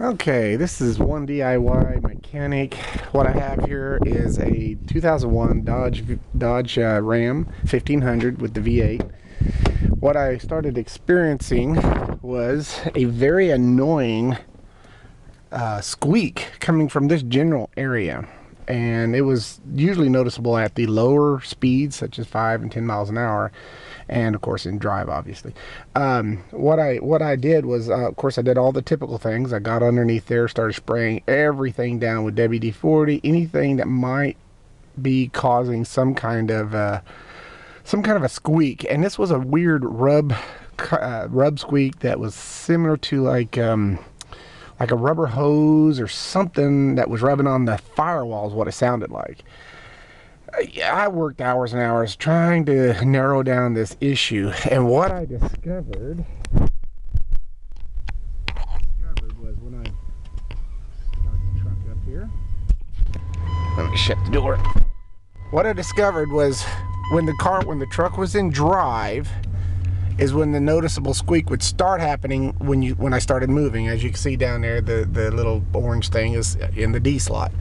Okay, this is one DIY mechanic. What I have here is a 2001 Dodge Ram 1500 with the V8. What I started experiencing was a very annoying squeak coming from this general area, and it was usually noticeable at the lower speeds, such as 5 and 10 miles an hour, and of course in drive, obviously. What I did was, of course, I did all the typical things. I got underneath there, started spraying everything down with WD-40, anything that might be causing some kind of a squeak. And this was a weird rub squeak that was similar to like a rubber hose or something that was rubbing on the firewall, is what it sounded like. I worked hours and hours trying to narrow down this issue, and what I discovered was when I got the truck up here. Let me shut the door. What I discovered was when the truck was in drive is when the noticeable squeak would start happening when I started moving. As you can see down there, the little orange thing is in the D slot.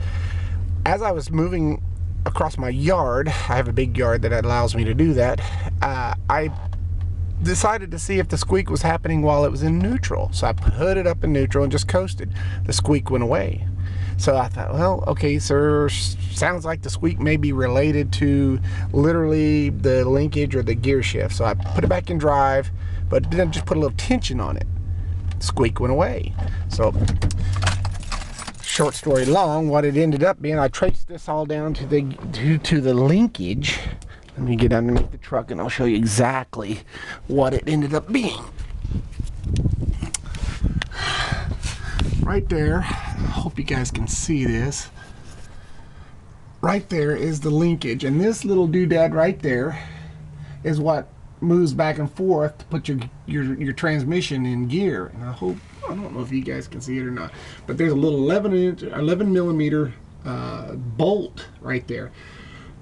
As I was moving across my yard, I have a big yard that allows me to do that, I decided to see if the squeak was happening while it was in neutral. So I put it up in neutral and just coasted. The squeak went away. So I thought, well, okay, sir, sounds like the squeak may be related to literally the linkage or the gear shift. So I put it back in drive, but then just put a little tension on it. Squeak went away. So short story long, what it ended up being, I traced this all down to the linkage. Let me get underneath the truck and I'll show you exactly what it ended up being. Right there, I hope you guys can see this. Right there is the linkage, and this little doodad right there is what moves back and forth to put your transmission in gear. And I don't know if you guys can see it or not, but there's a little 11 millimeter bolt right there.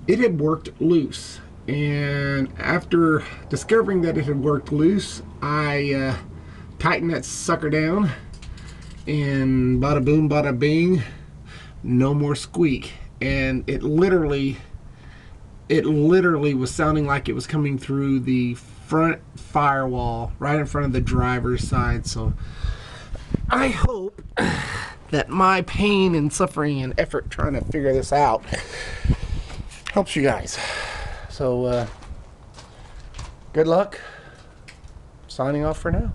It had worked loose, and after discovering that it had worked loose, I tightened that sucker down, and bada boom bada bing, no more squeak. And it literally was sounding like it was coming through the front firewall right in front of the driver's side. So I hope that my pain and suffering and effort trying to figure this out helps you guys. So good luck. Signing off for now.